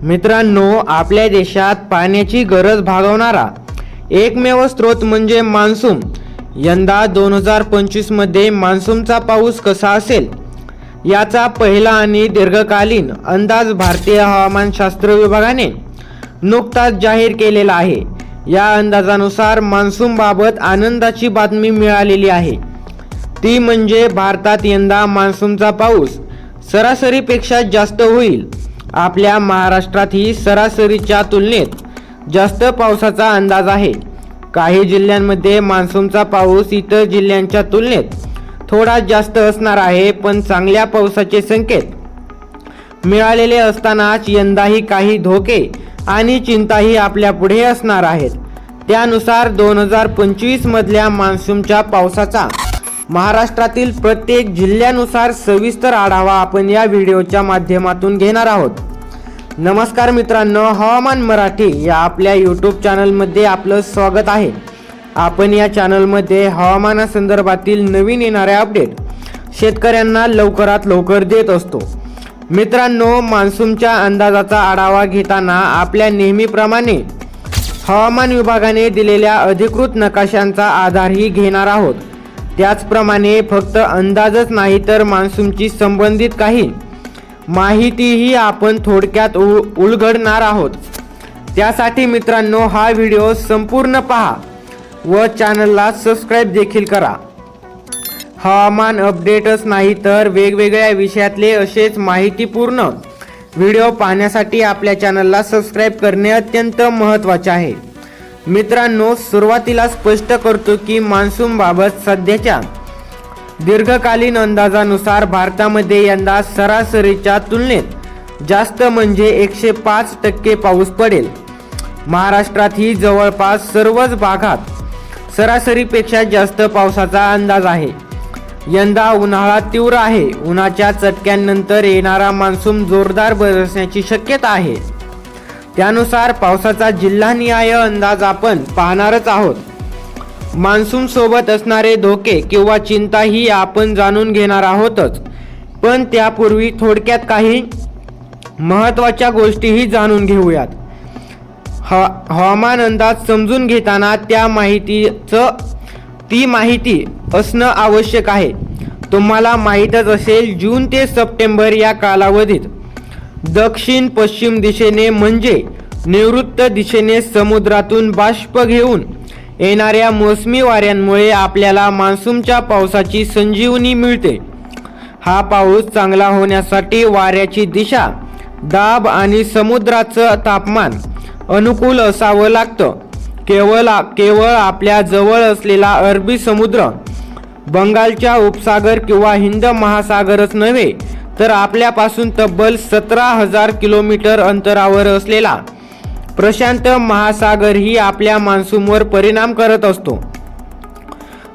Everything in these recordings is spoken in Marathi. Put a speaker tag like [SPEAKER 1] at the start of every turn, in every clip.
[SPEAKER 1] मित्रांनो, आपल्या देशात पाण्याची गरज भागवणारा एकमेव स्रोत म्हणजे मान्सून। यंदा 2025 मध्ये मान्सूनचा पाऊस कसा असेल याचा पहिला आणि दीर्घकालीन अंदाज भारतीय हवामानशास्त्र विभागाने नुकताच जाहीर केलेला आहे। या अंदाजानुसार मान्सूनबाबत आनंदाची बातमी मिळालेली आहे, ती म्हणजे भारतात यंदा मान्सूनचा पाऊस सरासरीपेक्षा जास्त होईल। आपल्या महाराष्ट्रातही सरासरीच्या तुलनेत जास्त पावसाचा अंदाज आहे। काही जिल्ह्यांमध्ये मान्सूनचा पाऊस इतर जिल्ह्यांच्या तुलनेत थोडा जास्त असणार आहे, पण चांगल्या पावसाचे संकेत मिळालेले असतानाच यंदाही काही धोके आणि चिंताही आपल्या पुढे असणार आहेत। त्यानुसार 2025 मधल्या मान्सूनच्या पावसाचा महाराष्ट्रातील प्रत्येक जिल्ह्यानुसार सविस्तर आढावा आपण या व्हिडिओच्या माध्यमातून घेणार आहोत। नमस्कार मित्रांनो, हवामान मराठी या आपल्या यूट्यूब चॅनलमध्ये आपलं स्वागत आहे। आपण या चॅनलमध्ये हवामानासंदर्भातील नवीन येणाऱ्या अपडेट शेतकऱ्यांना लवकरात लवकर देत असतो। मित्रांनो, मान्सूनच्या अंदाजाचा आढावा घेताना आपल्या नेहमीप्रमाणे हवामान विभागाने दिलेल्या अधिकृत नकाशांचा आधारही घेणार आहोत। त्याचप्रमाणे फक्त अंदाजच नाही तर मान्सूनची संबंधित काही माहितीही आपण थोडक्यात उलगडणार आहोत। त्यासाठी मित्रांनो, हा व्हिडिओ संपूर्ण पहा व चॅनलला सबस्क्राईब देखील करा। हवामान अपडेटच नाही तर वेगवेगळ्या विषयातले असेच माहितीपूर्ण व्हिडिओ पाहण्यासाठी आपल्या चॅनलला सबस्क्राईब करणे अत्यंत महत्त्वाचे आहे। मित्रांनो, सुरुवातीला स्पष्ट करतो की मान्सूनबाबत सध्याच्या दीर्घकालीन अंदाजानुसार भारतामध्ये यंदा सरासरीच्या तुलनेत जास्त म्हणजे 105% पाऊस पडेल। महाराष्ट्रातही जवळपास सर्वच भागात सरासरीपेक्षा जास्त पावसाचा अंदाज आहे। यंदा उन्हाळा तीव्र आहे। उन्हाच्या चटक्यांनंतर येणारा मान्सून जोरदार बरसण्याची शक्यता आहे। त्यानुसार पावसाचा जिल्हानिहाय अंदाज आपण पाहणारच आहोत। मान्सून सोबत असणारे धोके किंवा चिंताही आपण जाणून घेणार आहोतच, पण त्यापूर्वी थोडक्यात काही महत्त्वाच्या गोष्टीही जाणून घेऊयात। हवामान अंदाज समजून घेताना ती माहिती असणं आवश्यक आहे। तुम्हाला माहीतच असेल, जून ते सप्टेंबर या कालावधीत दक्षिण पश्चिम दिशेने म्हणजे नैऋत्य दिशेने समुद्रातून बाष्प घेऊन येणाऱ्या मोसमी वाऱ्यांमुळे आपल्याला मान्सूनच्या पावसाची संजीवनी मिळते। हा पाऊस चांगला होण्यासाठी वाऱ्याची दिशा, दाब आणि समुद्राचं तापमान अनुकूल असावं लागतं। केवळ आपल्या जवळ असलेला अरबी समुद्र, बंगालचा उपसागर किंवा हिंद महासागरच नव्हे तर आपल्यापासून तब्बल 17,000 किलोमीटर अंतरावर असलेला प्रशांत महासागरही आपल्या मान्सूनवर परिणाम करत असतो।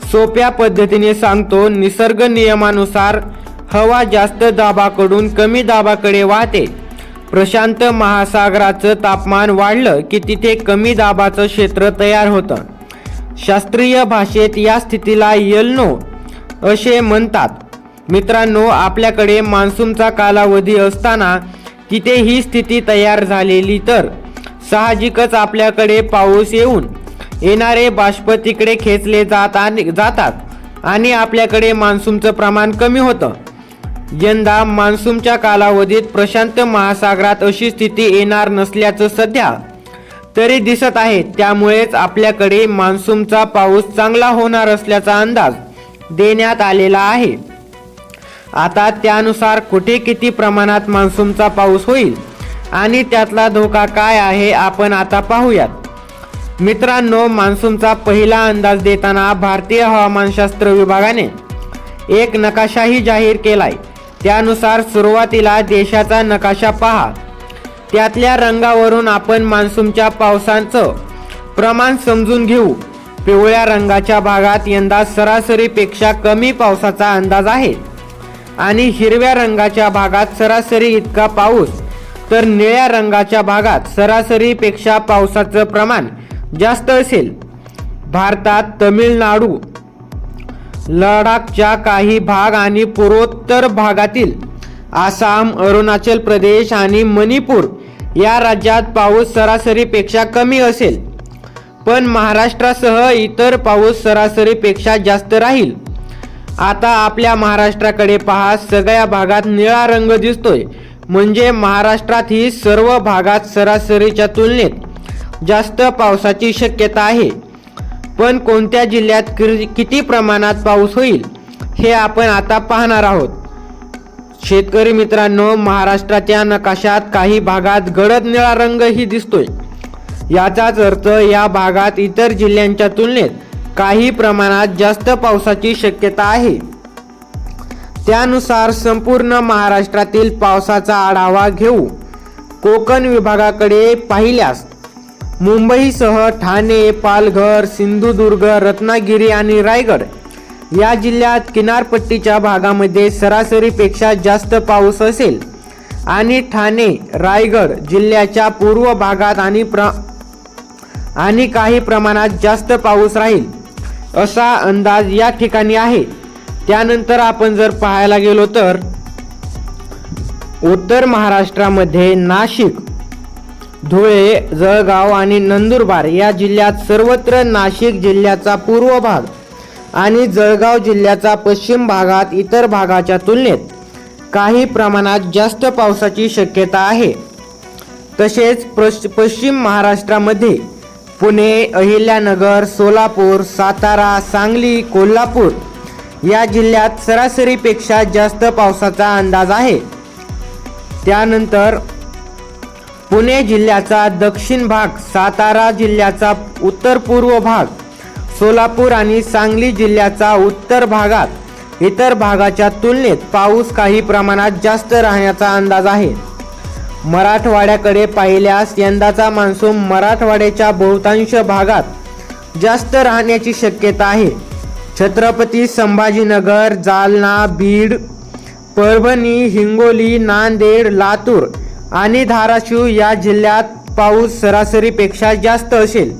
[SPEAKER 1] सोप्या पद्धतीने सांगतो, निसर्ग नियमानुसार हवा जास्त दाबाकडून कमी दाबाकडे वाहते। प्रशांत महासागराचं तापमान वाढलं की तिथे कमी दाबाचं क्षेत्र तयार होतं। शास्त्रीय भाषेत या स्थितीला एल नो असे म्हणतात। मित्रांनो, आपल्याकडे मान्सूनचा कालावधी असताना तिथे ही स्थिती तयार झालेली तर साहजिकच आपल्याकडे पाऊस येऊन येणारे बाष्प तिकडे खेचले जातात आणि आपल्याकडे मान्सूनचं प्रमाण कमी होतं। यंदा मान्सूनच्या कालावधीत प्रशांत महासागरात अशी स्थिती येणार नसल्याचं सध्या तरी दिसत आहे। त्यामुळेच आपल्याकडे मान्सूनचा पाऊस चांगला होणार असल्याचा अंदाज देण्यात आलेला आहे। आता त्यानुसार कुठे किती प्रमाणात मान्सूनचा पाऊस होईल आणि त्यातला धोका काय आहे आपण आता पाहूयात। मित्रांनो, मान्सूनचा पहिला अंदाज देताना भारतीय हवामानशास्त्र विभागाने एक नकाशाही जाहीर केलाय। त्यानुसार सुरुवातीला देशाचा नकाशा पहा। त्यातल्या रंगावरून आपण मान्सूनच्या पावसाचं प्रमाण समजून घेऊ। पिवळ्या रंगाच्या भागात यंदा सरासरीपेक्षा कमी पावसाचा अंदाज आहे आणि हिरव्या रंगाच्या भागात सरासरी इतका पाऊस, तर निळ्या रंगाच्या भागात सरासरीपेक्षा पावसाचं प्रमाण जास्त असेल। भारतात तमिळनाडू, लडाखच्या काही भाग आणि पूर्वोत्तर भागातील आसाम, अरुणाचल प्रदेश आणि मणिपूर या राज्यात पाऊस सरासरीपेक्षा कमी असेल, पण महाराष्ट्रासह इतर पाऊस सरासरीपेक्षा जास्त राहील। आता आपल्या महाराष्ट्राकडे पहा, सगळ्या भागात निळा रंग दिसतोय, म्हणजे महाराष्ट्रात ही सर्व भागात सरासरीच्या तुलनेत जास्त पावसाची शक्यता आहे। पण कोणत्या जिल्ह्यात किती प्रमाणात पाऊस होईल हे आपण आता पाहणार आहोत। शेतकरी मित्रांनो, महाराष्ट्राच्या नकाशात काही भागात गडद निळा रंगही दिसतोय। याचाच अर्थ या भागात इतर जिल्ह्यांच्या तुलनेत काही प्रमाणात जास्त पावसाची शक्यता आहे। त्यानुसार संपूर्ण महाराष्ट्रातील पावसाचा आढावा घेऊ। कोकण विभागाकडे पाहिल्यास मुंबईसह ठाणे, पालघर, सिंधुदुर्ग, रत्नागिरी आणि रायगड या जिल्ह्यात किनारपट्टीच्या भागामध्ये सरासरीपेक्षा जास्त पाऊस असेल आणि ठाणे, रायगड जिल्ह्याच्या पूर्व भागात आणि काही प्रमाणात जास्त पाऊस राहील असा अंदाज या ठिकाणी आहे। त्यानंतर आपण जर पाहायला गेलो तर उत्तर महाराष्ट्रामध्ये नाशिक, धुळे, जळगाव आणि नंदुरबार या जिल्ह्यात सर्वत्र नाशिक जिल्ह्याचा पूर्व भाग आणि जळगाव जिल्ह्याचा पश्चिम भागात इतर भागाच्या तुलनेत काही प्रमाणात जास्त पावसाची शक्यता आहे। तसेच पश्चिम महाराष्ट्रामध्ये पुणे, अहिल्यानगर, सोलापूर, सातारा, सांगली, कोल्हापूर या जिल्ह्यात सरासरीपेक्षा जास्त पावसाचा अंदाज आहे। त्यानंतर पुणे जिल्ह्याचा दक्षिण भाग, सातारा जिल्ह्याचा उत्तर पूर्व भाग, सोलापूर आणि सांगली जिल्ह्याचा उत्तर भागात इतर भागाच्या तुलनेत पाऊस काही प्रमाणात जास्त राहण्याचा अंदाज आहे। मराठवाड्याकडे पाहिल्यास यंदाचा मान्सून मराठवाड्याच्या बहुतांश भागात जास्त राहण्याची शक्यता आहे। छत्रपती संभाजीनगर, जालना, बीड, परभणी, हिंगोली, नांदेड, लातूर आणि धाराशिव या जिल्ह्यात पाऊस सरासरीपेक्षा जास्त असेल।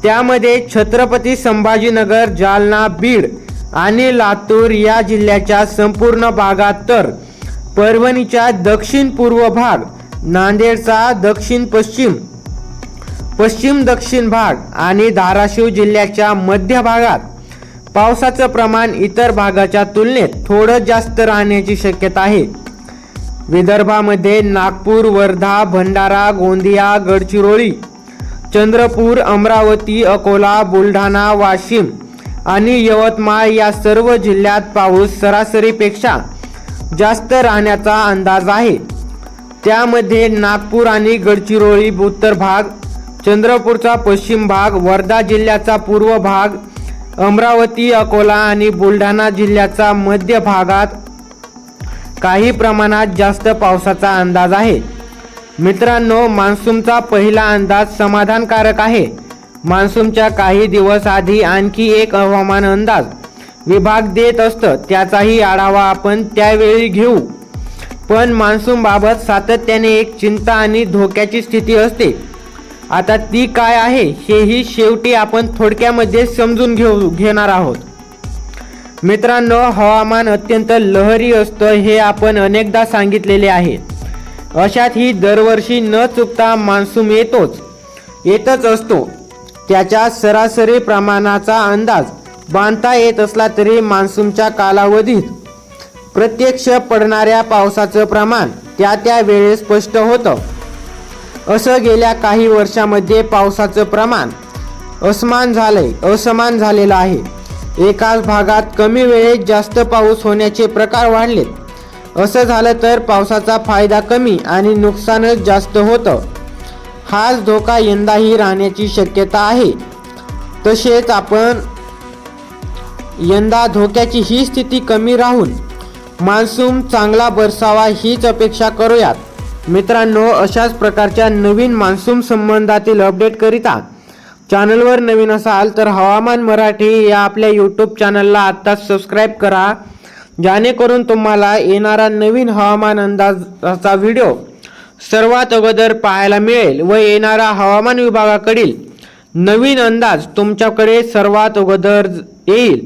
[SPEAKER 1] त्यामध्ये छत्रपती संभाजीनगर, जालना, बीड आणि लातूर या जिल्ह्याच्या संपूर्ण भागात तर परभणीच्या दक्षिण पूर्व भाग, नांदेडचा दक्षिण पश्चिम दक्षिण भाग आणि धाराशिव जिल्ह्याच्या मध्य भागात पावसाचं प्रमाण इतर भागाच्या तुलनेत थोडं जास्त राहण्याची शक्यता आहे। विदर्भामध्ये नागपूर, वर्धा, भंडारा, गोंदिया, गडचिरोली, चंद्रपूर, अमरावती, अकोला, बुलढाणा, वाशिम आणि यवतमाळ या सर्व जिल्ह्यात पाऊस सरासरीपेक्षा जास्त राहण्याचा अंदाज आहे। त्यामध्ये नागपूर आणि गडचिरोली उत्तर भाग, चंद्रपूरचा पश्चिम भाग, वर्धा जिल्ह्याचा पूर्व भाग, अमरावती, अकोला आणि बुलढाणा जिल्ह्याचा मध्य भागात काही प्रमाणात जास्त पावसाचा अंदाज आहे। मित्रांनो, मान्सूनचा पहिला अंदाज समाधानकारक आहे। मान्सूनच्या काही दिवस आधी आणखी एक हवामान अंदाज विभाग देत असतं, त्याचाही आढावा आपण त्यावेळी घेऊ। पण मान्सून बाबत सातत्याने एक चिंता आणि धोक्याची स्थिती असते। आता ती काय आहे हेही शेवटी आपण थोडक्यामध्ये समजून घेणार आहोत। मित्रांनो, हवामान अत्यंत लहरी असतं हे आपण अनेकदा सांगितलेले आहे। अशात ही दरवर्षी न चुकता मान्सून येतच असतो। त्याच्या सरासरी प्रमाणाचा अंदाज बांधता येत असला तरी मान्सूनच्या कालावधीत प्रत्यक्ष पडणाऱ्या पावसाचं प्रमाण त्या वेळेस स्पष्ट होतं। असं गेल्या काही वर्षांमध्ये पावसाचं प्रमाण असमान झालेलं आहे। एकाच भागात कमी वेळेत जास्त पाऊस होण्याचे प्रकार वाढलेत। असं झालं तर पावसाचा फायदा कमी आणि नुकसानच जास्त होतं। हाच धोका यंदाही राहण्याची शक्यता आहे। तसेच आपण यंदा धोक्याची ही स्थिती कमी राहून मान्सून चांगला बरसावा हीच अपेक्षा करूयात। मित्रांनो, अशाच प्रकारच्या नवीन मान्सून संबंधातील अपडेट करिता चॅनलवर नवीन असाल तर हवामान मराठी या आपल्या यूट्यूब चॅनलला आत्ताच सबस्क्राईब करा, जेणेकरून तुम्हाला येणारा नवीन हवामान अंदाजाचा व्हिडिओ सर्वात अगोदर पाहायला मिळेल व येणारा हवामान विभागाकडील नवीन अंदाज तुमच्याकडे सर्वात अगोदर येईल।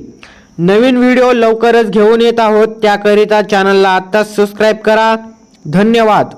[SPEAKER 1] नवीन व्हिडिओ लवकरच घेऊन येत आहोत, त्याकरिता चॅनलला आत्ताच सबस्क्राईब करा। धन्यवाद।